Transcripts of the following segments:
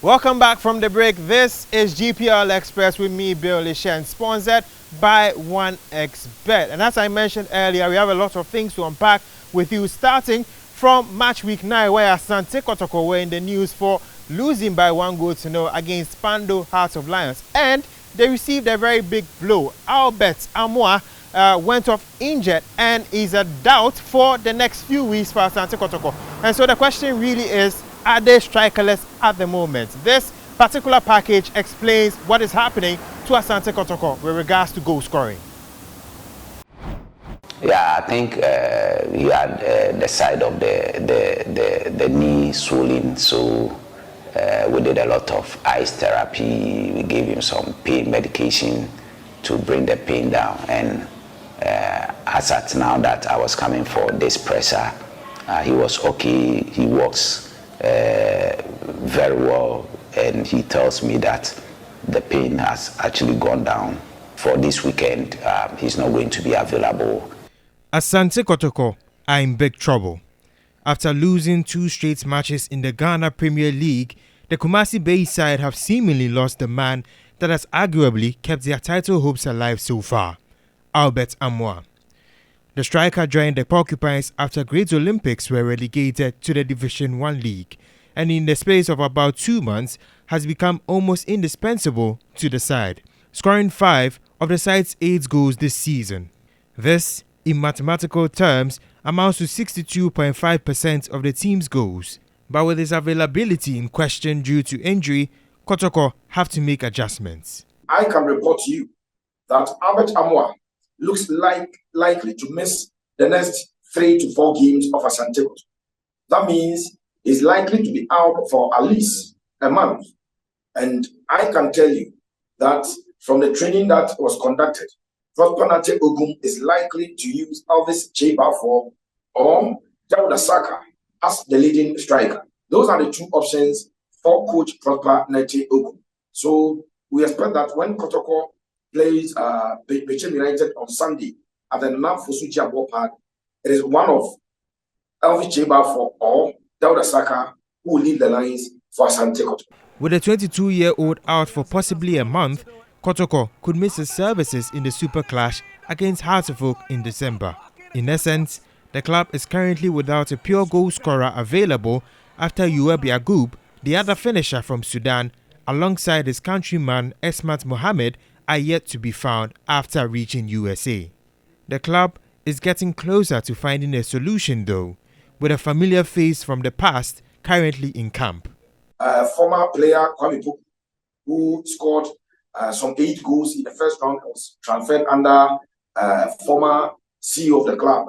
Welcome back from the break. This is Gpl Xpress with me, Bill Lishan, sponsored by 1xBet. And as I mentioned earlier, we have a lot of things to unpack with you, starting from match week 9, where Asante Kotoko were in the news for losing by 1-0 against Pando Hearts of Lions. And they received a very big blow. Albert Amoah went off injured and is a doubt for the next few weeks for Asante Kotoko. And so the question really is, are they strikerless at the moment? This particular package explains what is happening to Asante Kotoko with regards to goal scoring. Yeah, I think he had the side of the knee swelling, so we did a lot of ice therapy. We gave him some pain medication to bring the pain down. And as at now that I was coming for this presser, he was okay. He walks very well, and he tells me that the pain has actually gone down. For this weekend, he's not going to be available. Asante Kotoko are in big trouble. After losing 2 straight matches in the Ghana Premier League, the Kumasi Bay side have seemingly lost the man that has arguably kept their title hopes alive so far, Albert Amoah. The striker joined the Porcupines after Great Olympics were relegated to the Division 1 League, and in the space of about 2 months has become almost indispensable to the side, scoring 5 of the side's 8 goals this season. This, in mathematical terms, amounts to 62.5% of the team's goals. But with his availability in question due to injury, Kotoko have to make adjustments. I can report to you that Albert Amoah looks likely to miss the next 3 to 4 games of Asante Kotoko. That means he's likely to be out for at least a month. And I can tell you that from the training that was conducted, Prosper Ogum is likely to use Elvis Gpl or Dawuda Saka as the leading striker. Those are the 2 options for Coach Prosper Ogum. So we expect that when Kotoko plays Bechem United on Sunday at the Nana Fosuji Ball Park, it is one of Elvis Gpl or Dawuda Saka who will lead the lines for Asante Kotoko. With a 22-year-old out for possibly a month, Kotoko could miss his services in the Super Clash against Hearts of Oak in December. In essence, the club is currently without a pure goal scorer available after Uwebi Agub, the other finisher from Sudan, alongside his countryman Esmat Mohamed, are yet to be found after reaching USA. The club is getting closer to finding a solution though, with a familiar face from the past currently in camp. Former player Kwame Poku, who scored some 8 goals in the first round, was transferred under former CEO of the club,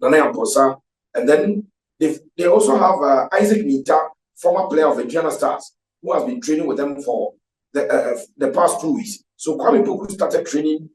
Nana Yamposa. And then they also have Isaac Minta, former player of the Ghana Stars, who has been training with them for the past 2 weeks. So Kwame Poku started training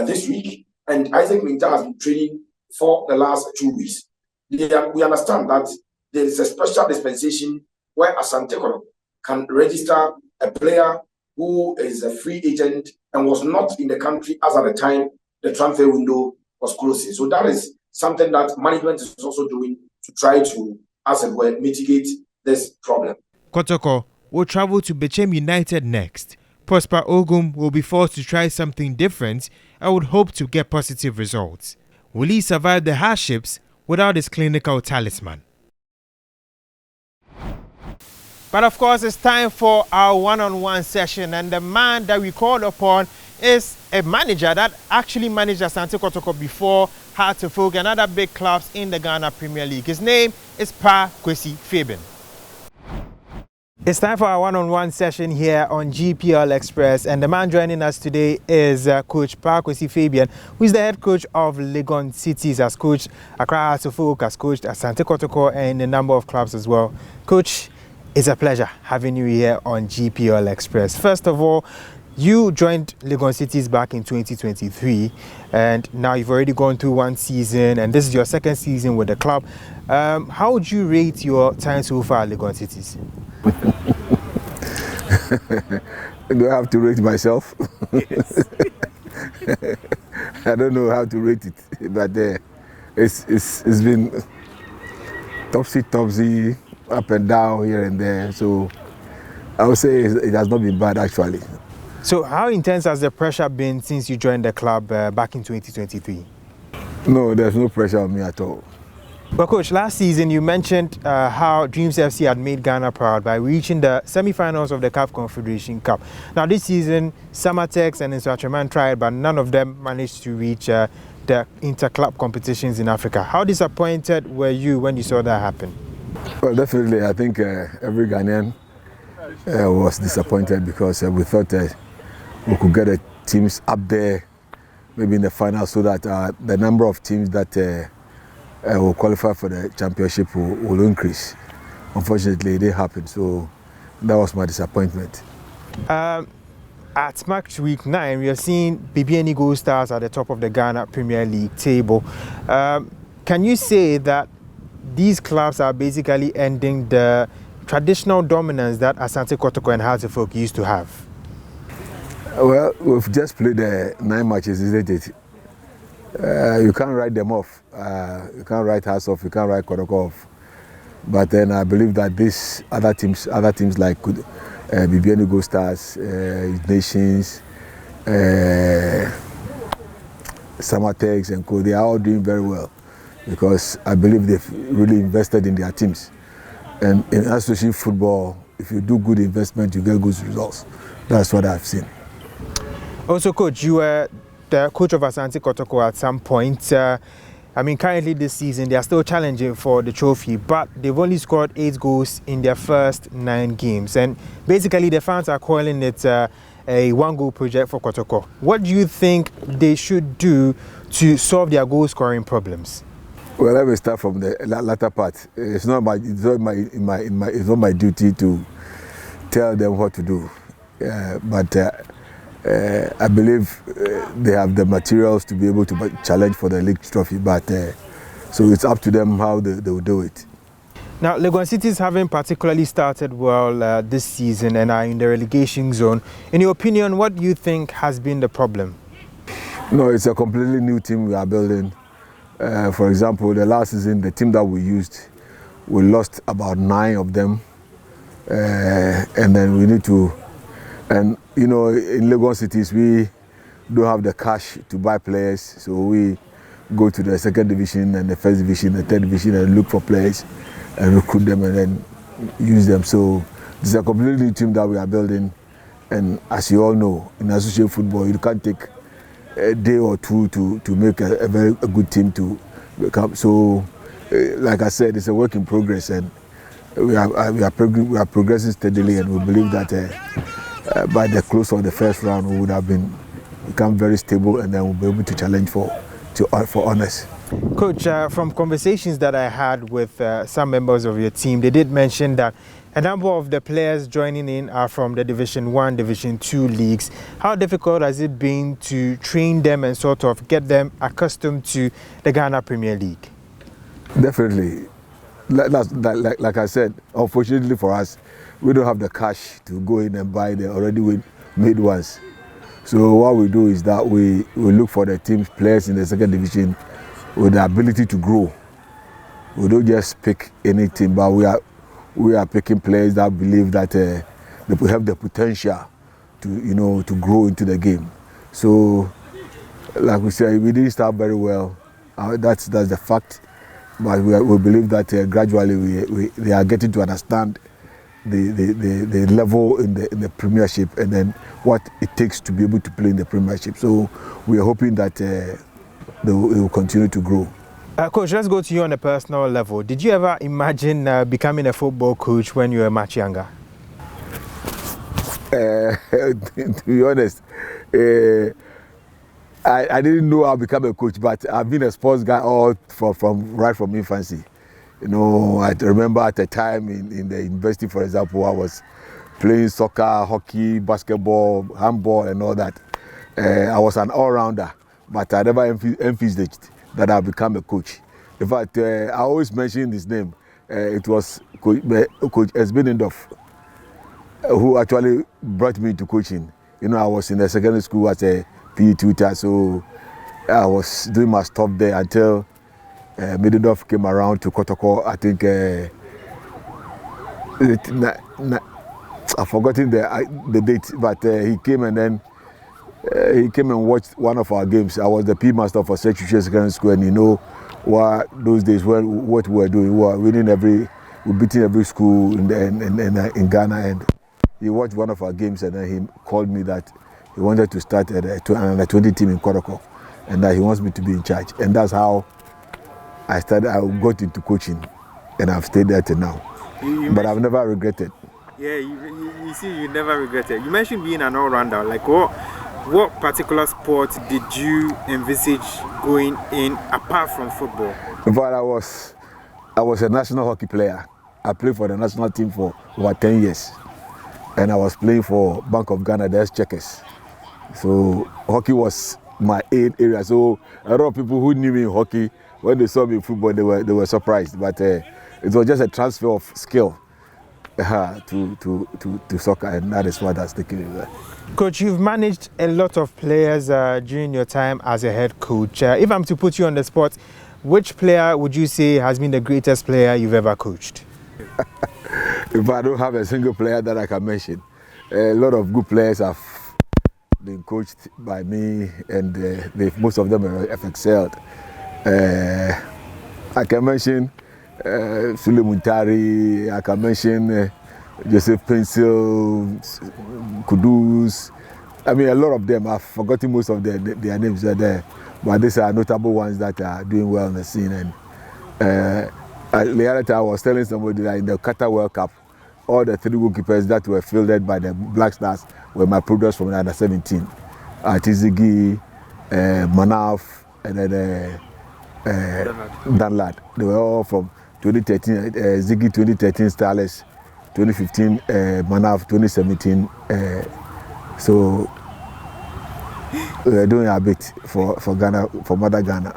this week, and Isaac Minta has been training for the last 2 weeks. We understand that there is a special dispensation where Asante Kotoko can register a player who is a free agent and was not in the country as at the time the transfer window was closing. So that is something that management is also doing to try to, as it were, mitigate this problem. Kotoko will travel to Bechem United next. Prosper Ogum will be forced to try something different and would hope to get positive results. Will he survive the hardships without his clinical talisman? But of course, it's time for our one-on-one session, and the man that we called upon is a manager that actually managed Asante Kotoko before Hearts of Oak and other big clubs in the Ghana Premier League. His name is Paa Kwesi Fabin. It's time for our one-on-one session here on Gpl Xpress, and the man joining us today is Coach Paa Kwesi Fabin, who is the head coach of Legon Cities, has coached Accra Hearts of Oak, has coached Asante Kotoko and a number of clubs as well. Coach, it's a pleasure having you here on Gpl Xpress. First of all, you joined Legon Cities back in 2023, and now you've already gone through 1 season, and this is your 2nd season with the club. How would you rate your time so far at Legon Cities? Do I have to rate myself? Yes. I don't know how to rate it, but it's been topsy, up and down here and there. So I would say it has not been bad actually. So how intense has the pressure been since you joined the club back in 2023? No, there's no pressure on me at all. Well, Coach, last season you mentioned how Dreams FC had made Ghana proud by reaching the semi-finals of the CAF Confederation Cup. Now this season, Samatex and Nswatraman tried, but none of them managed to reach the inter-club competitions in Africa. How disappointed were you when you saw that happen? Well, definitely, I think every Ghanaian was disappointed because we thought we could get the teams up there, maybe in the final, so that the number of teams that will qualify for the championship will increase. Unfortunately, it didn't happen, so that was my disappointment. At match week 9, we are seeing BBN Gold Stars at the top of the Ghana Premier League table. Can you say that these clubs are basically ending the traditional dominance that Asante Kotoko and Hearts used to have? Well, we've just played 9 matches, isn't it? You can't write them off. You can't write Hearts off, you can't write Kotoko off. But then I believe that these other teams like BBN Gold Stars, Nations, Samatex and Co, they are all doing very well because I believe they've really invested in their teams. And in association football, if you do good investment, you get good results. That's what I've seen. Also, Coach, you were the coach of Asante Kotoko at some point. I mean, currently this season, they are still challenging for the trophy, but they've only scored 8 goals in their first 9 games. And basically, the fans are calling it a 1-goal project for Kotoko. What do you think they should do to solve their goal-scoring problems? Well, let me start from the latter part. It's not my duty to tell them what to do, but I believe they have the materials to be able to challenge for the league trophy. But so it's up to them how they will do it. Now, Legon Cities haven't particularly started well this season and are in the relegation zone. In your opinion, what do you think has been the problem? No, it's a completely new team we are building. For example, the last season, the team that we used, we lost about 9 of them. And then we need to, and you know, in Legon Cities, we don't have the cash to buy players. So we go to the 2nd division and the 1st division, the 3rd division and look for players and recruit them and then use them. So this is a completely new team that we are building. And as you all know, in association football, you can't take a day or two to make a very good team to become. So, like I said, it's a work in progress, and we are progressing steadily, and we believe that by the close of the first round, we would have become very stable, and then we'll be able to challenge for honours. Coach, from conversations that I had with some members of your team, they did mention that a number of the players joining in are from the Division 1, Division 2 leagues. How difficult has it been to train them and sort of get them accustomed to the Ghana Premier League? Definitely. Like I said, unfortunately for us, we don't have the cash to go in and buy the already made ones. So what we do is that we look for the teams, players in the 2nd division with the ability to grow. We don't just pick any team, but we are picking players that believe that they have the potential to grow into the game. So, like we said, we didn't start very well. That's the fact. But we believe that gradually they are getting to understand the level in the Premiership and then what it takes to be able to play in the Premiership. So we are hoping that they will continue to grow. Coach, let's go to you on a personal level. Did you ever imagine becoming a football coach when you were much younger? To be honest, I didn't know I'd become a coach, but I've been a sports guy right from infancy. You know, I remember at a time in the university, for example, I was playing soccer, hockey, basketball, handball, and all that. I was an all-rounder, but I never envisaged that I'll become a coach. In fact, I always mention his name. It was Coach Esbenendorf who actually brought me to coaching. You know, I was in the secondary school as a PE tutor, so I was doing my stuff there until Medendorf came around to Kotoko. I think I've forgotten the date, but he came and then he came and watched one of our games. I was the P master for Secretary Secondary School, and you know what those days what we were doing. We were winning we beating every school in Ghana, and he watched one of our games, and then he called me that he wanted to start at a 20 team in Koroko, and that he wants me to be in charge, and that's how I got into coaching, and I've stayed there till now. But I've never regretted. Yeah, you see, you never regretted. You mentioned being an all-rounder. Like, what particular sport did you envisage going in apart from football? In fact, I was a national hockey player. I played for the national team for over 10 years, and I was playing for Bank of Ghana, the Checkers. So hockey was my aid area. So a lot of people who knew me in hockey, when they saw me in football, they were surprised. But it was just a transfer of skill to soccer, and that is what has taken me. Coach, you've managed a lot of players during your time as a head coach. If I'm to put you on the spot, which player would you say has been the greatest player you've ever coached? If I don't have a single player that I can mention, a lot of good players have been coached by me, and most of them have excelled. I can mention Sule Muntari, I can mention Joseph Pencil, Kudus. I mean, a lot of them. I've forgotten most of their names are there, but these are notable ones that are doing well in the scene. And the other time I was telling somebody that in the Qatar World Cup, all the 3 goalkeepers that were fielded by the Black Stars were my products from under 17. Tizigi, Manaf, and then Danlad. They were all from 2013, Ziggy 2013, Starless 2015, Manaf 2017. So we're doing a bit for Ghana, for Mother Ghana.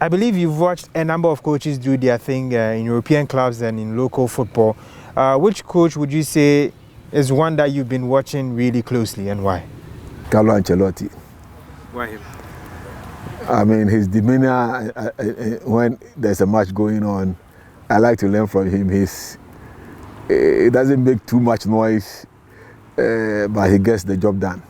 I believe you've watched a number of coaches do their thing in European clubs and in local football. Which coach would you say is one that you've been watching really closely, and why? Carlo Ancelotti. Why him? I mean, his demeanor when there's a match going on, I like to learn from him. He doesn't make too much noise, but he gets the job done.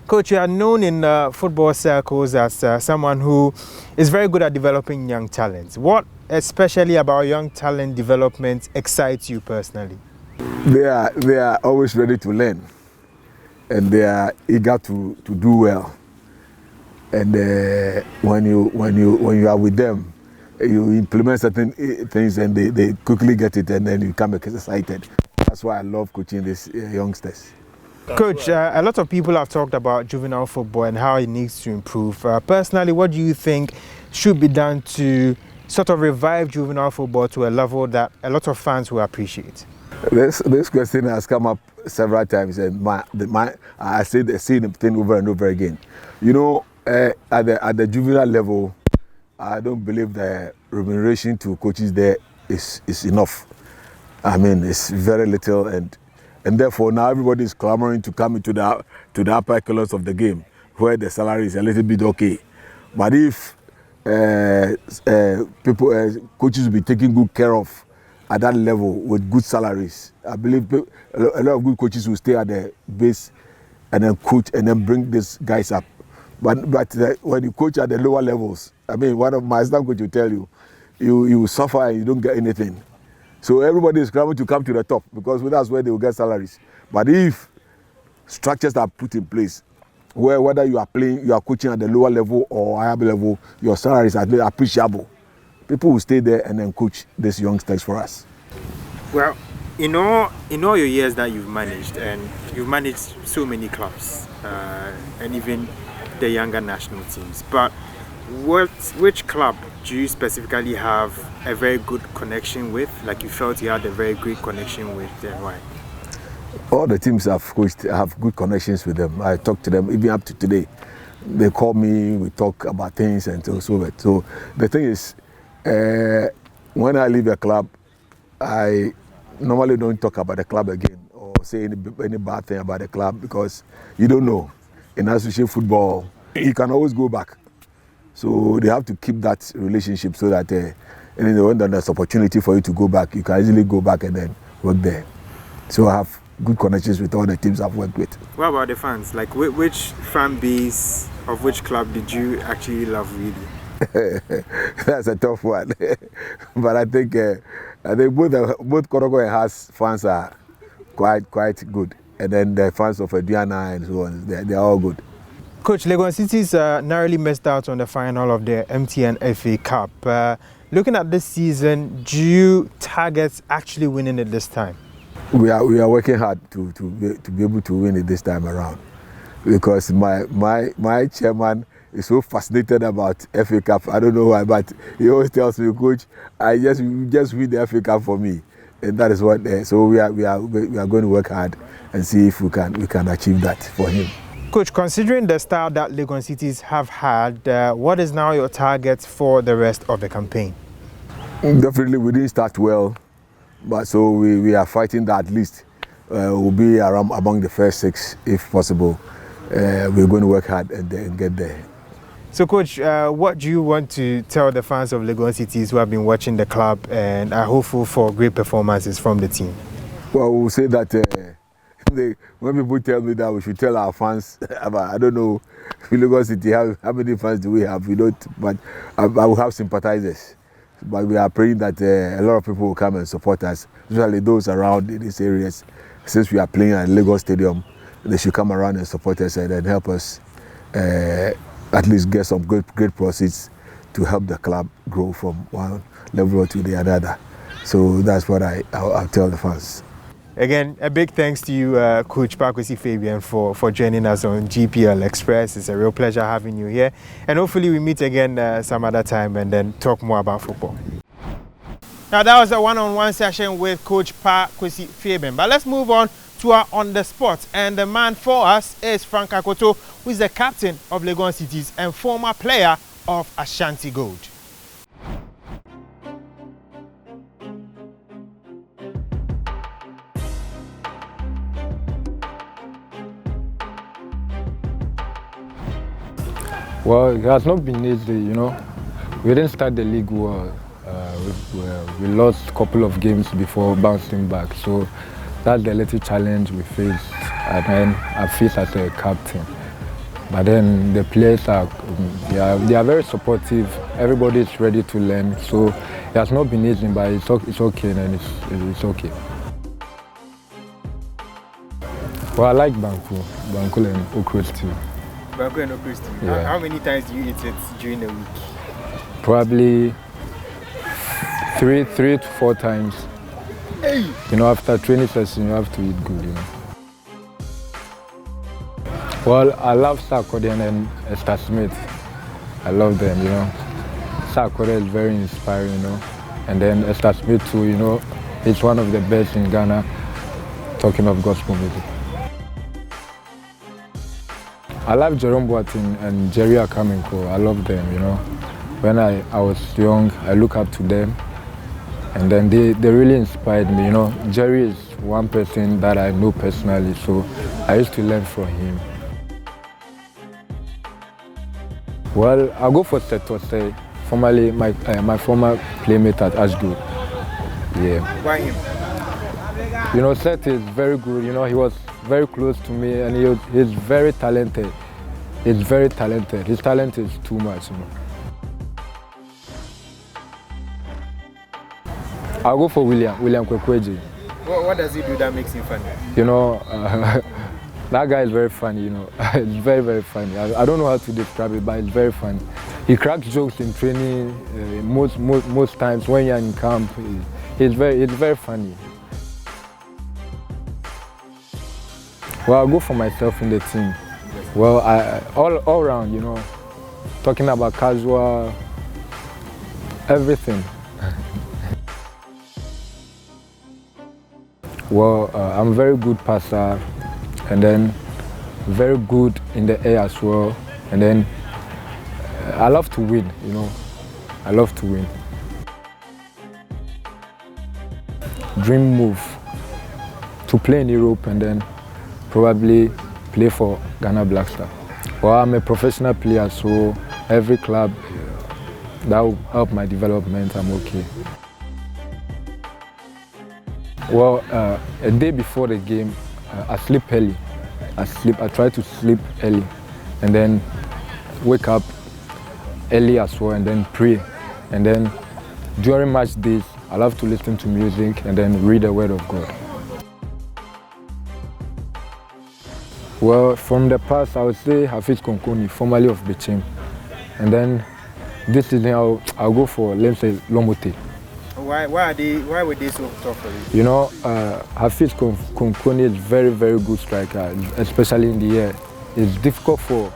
Coach, you are known in football circles as someone who is very good at developing young talents. What especially about young talent development excites you personally? They are always ready to learn, and they are eager to do well. And when you are with them, you implement certain things, and they quickly get it, and then you become excited. That's why I love coaching these youngsters. Coach, a lot of people have talked about juvenile football and how it needs to improve. Personally, what do you think should be done to sort of revive juvenile football to a level that a lot of fans will appreciate? This question has come up several times, and I say the same thing over and over again. You know, at the juvenile level, I don't believe the remuneration to coaches there is enough. I mean, it's very little, and therefore now everybody is clamoring to come into the upper echelons of the game, where the salary is a little bit okay. But if coaches will be taken good care of at that level with good salaries, I believe a lot of good coaches will stay at the base and then coach and then bring these guys up. But when you coach at the lower levels, I mean, one of my assistant coach will tell you, you suffer and you don't get anything. So everybody is scrambling to come to the top, because that's where they will get salaries. But if structures are put in place, where whether you are coaching at the lower level or higher level, your salaries are appreciable, people will stay there and then coach these youngsters for us. Well, in all your years that you've managed, and you've managed so many clubs, and even the younger national teams, but which club do you specifically have a very good connection with, like you felt you had a very great connection with, and why? All the teams I've coached, I have good connections with them. I talk to them even up to today. They call me, we talk about things and so on. So the thing is, when I leave a club, I normally don't talk about the club again or say any bad thing about the club, because you don't know. In association football, you can always go back. So they have to keep that relationship so that when there's opportunity for you to go back, you can easily go back and then work there. So I have good connections with all the teams I've worked with. What about the fans? Like, which fan base of which club did you actually love really? That's a tough one. But I think both Kotoko and Haas fans are quite good. And then the fans of Aduana and so on, they're all good. Coach, Legon Cities narrowly missed out on the final of the MTN FA Cup. Looking at this season, do you target actually winning it this time? We are working hard to be able to win it this time around, because my chairman is so fascinated about FA Cup. I don't know why, but he always tells me, Coach, just win the FA Cup for me, and that is what. So we are going to work hard and see if we can achieve that for him. Coach, considering the start that Legon Cities have had, what is now your target for the rest of the campaign? Definitely, we didn't start well, but so we are fighting that at least we'll be around among the first 6 if possible. We're going to work hard and get there. So, Coach, what do you want to tell the fans of Legon Cities who have been watching the club and are hopeful for great performances from the team? Well, we'll say that when people tell me that we should tell our fans, I don't know, Legon City, how many fans do we have? We don't, but I will have sympathizers. But we are praying that a lot of people will come and support us, especially those around in these areas. Since we are playing at Legon Stadium, they should come around and support us and help us at least get some great proceeds to help the club grow from one level to the other. So that's what I'll tell the fans. Again, a big thanks to you, Coach Paa Kwesi Fabin, for joining us on Gpl Xpress. It's a real pleasure having you here. And hopefully we meet again some other time and then talk more about football. Now, that was a one-on-one session with Coach Paa Kwesi Fabin. But let's move on to our On The Spot. And the man for us is Frank Akoto, who is the captain of Legon Cities and former player of Ashanti Gold. Well, it has not been easy, you know. We didn't start the league well. We lost a couple of games before bouncing back. So that's the little challenge we faced. And then I faced as a captain. But then the players they are very supportive. Everybody is ready to learn. So it has not been easy, but it's okay and it's okay. Well, I like Banku and Okros too. Banku and Okros too. Yeah. How many times do you eat it during the week? Probably 3 to 4 times. Hey. You know, after training session, you have to eat good, you know. Well, I love Sarkodien and Esther Smith. I love them, you know. Sarkodien is very inspiring, you know. And then Esther Smith too, you know. It's one of the best in Ghana, talking of gospel music. I love Jerome Boateng and Jerry Akaminko. I love them, you know. When I was young, I look up to them. And then they really inspired me, you know. Jerry is one person that I know personally, so I used to learn from him. Well, I'll go for Setose, formerly my former playmate at Ashgood. Yeah. Why him? You know, Seth is very good. You know, he was very close to me, and he's very talented. He's very talented. His talent is too much, you know. I'll go for William Kwekweji. What does he do that makes him funny? You know, that guy is very funny, you know. It's very, very funny. I don't know how to describe it, but it's very funny. He cracks jokes in training most times when you're in camp. It's very funny. Well, I'll go for myself in the team. Well, all around, you know, talking about casual, everything. Well, I'm a very good passer, and then very good in the air as well. And then I love to win, you know. I love to win. Dream move to play in Europe and then probably play for Ghana Black Star. Well, I'm a professional player, so every club that will help my development, I'm okay. Well, a day before the game, I sleep early. I try to sleep early and then wake up early as well and then pray. And then during match days, I love to listen to music and then read the Word of God. Well, from the past, I would say Hafiz Konkoni, formerly of Bechem. And then this season, I'll go for, let's say, Lomote. Why were they so tough for you? You know, Hafiz Konkoni is very, very good striker, especially in the air. It's difficult for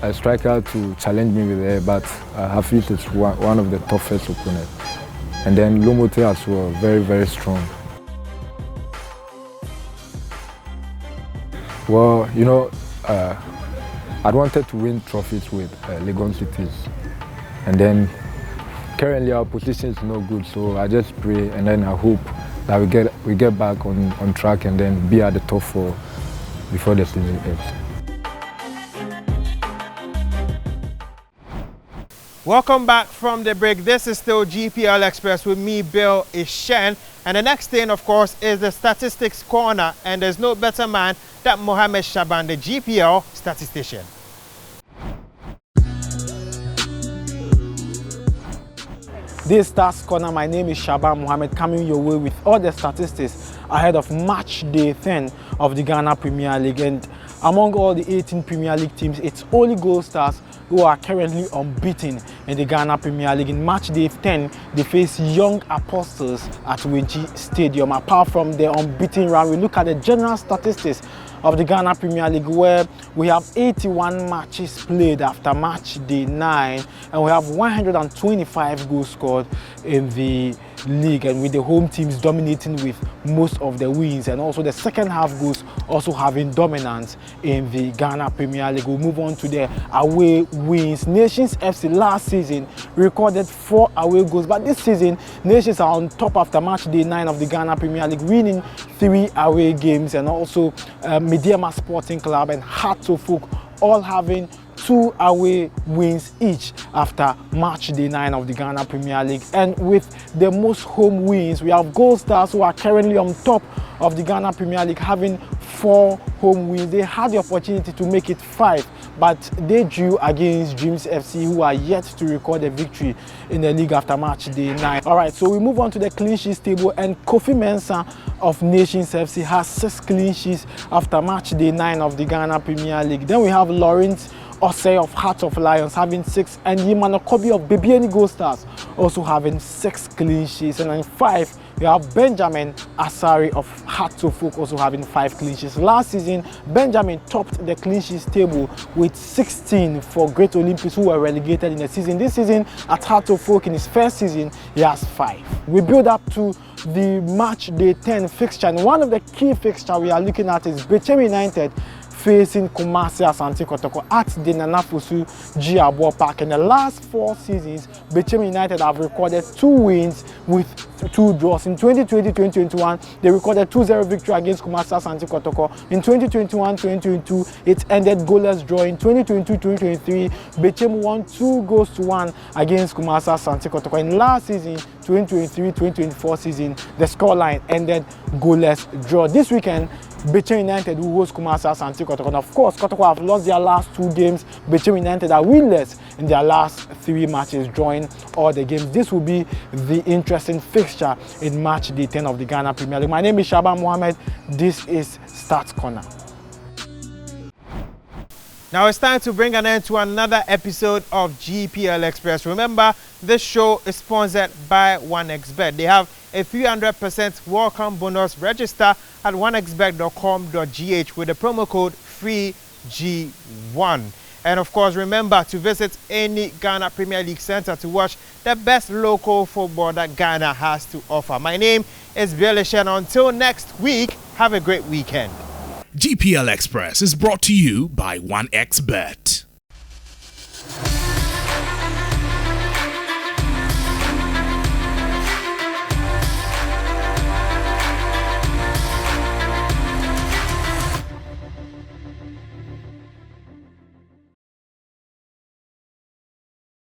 a striker to challenge me with the air, but Hafiz is one of the toughest opponents. And then Lomote as well, very, very strong. Well, you know, I wanted to win trophies with Legon Cities. And then currently our position is not good, so I just pray and then I hope that we get back on track and then be at the top four before the season ends. Welcome back from the break. This is still Gpl Express with me, Bill Ishen. And the next thing, of course, is the statistics corner. And there's no better man than Mohammed Shaban, the GPL statistician. This Stats Corner, my name is Shaban Mohammed, coming your way with all the statistics ahead of match day 10 of the Ghana Premier League. And among all the 18 Premier League teams, it's only Gold Stars who are currently unbeaten in the Ghana Premier League. In match day 10, they face Young Apostles at Weji Stadium. Apart from the unbeaten run, we look at the general statistics of the Ghana Premier League, where we have 81 matches played after match day 9, and we have 125 goals scored in the league, and with the home teams dominating with most of the wins, and also the second half goals also having dominance in the Ghana Premier League. We'll move on to the away wins. Nations FC last season recorded 4 away goals, but this season Nations are on top after match day 9 of the Ghana Premier League, winning 3 away games, and also Mediama Sporting Club and Heart of Folk all having 2 away wins each after match day 9 of the Ghana Premier League. And with the most home wins, we have Gold Stars, who are currently on top of the Ghana Premier League, having 4 home wins. They had the opportunity to make it 5, but they drew against Dreams FC, who are yet to record a victory in the league after match day 9. All right, so we move on to the clean sheets table, and Kofi Mensah of Nations FC has 6 clean sheets after match day 9 of the Ghana Premier League. Then we have Lawrence Osei of Heart of Lions having 6, and Yimano Kobi of Bibiani Gold Stars also having 6 clean sheets. And then 5, we have Benjamin Asari of Heart of Folk also having 5 clean sheets. Last season, Benjamin topped the clean sheets table with 16 for Great Olympics, who were relegated in the season. This season at Heart of Folk, in his first season, he has 5. We build up to the match day 10 fixture, and one of the key fixtures we are looking at is Bechem United facing Kumasi Asante Kotoko at the Nana Fosu Giabo Park. In the last 4 seasons, Bechem United have recorded 2 wins with 2 draws. In 2020-2021, they recorded 2-0 victory against Kumasi Asante Kotoko. In 2021-2022, it ended goalless draw. In 2022-2023, Bechem won 2-1 against Kumasi Asante Kotoko. In last season, 2023-2024 season, the scoreline ended goalless draw. This weekend, Bechem United will host Kumasi Asante Kotoko. And of course, Kotoko have lost their last 2 games. Bechem United are winless in their last 3 matches, drawing all the games. This will be the interesting fixture in match day 10 of the Ghana Premier League. My name is Shaban Mohammed. This is Stats Corner. Now it's time to bring an end to another episode of Gpl Express. Remember, this show is sponsored by 1xBet. They have a 300% welcome bonus. Register at 1xbet.com.gh with the promo code FREEG1. And of course, remember to visit any Ghana Premier League center to watch the best local football that Ghana has to offer. My name is Bill Ishen. Until next week, have a great weekend. Gpl Express is brought to you by 1xBet.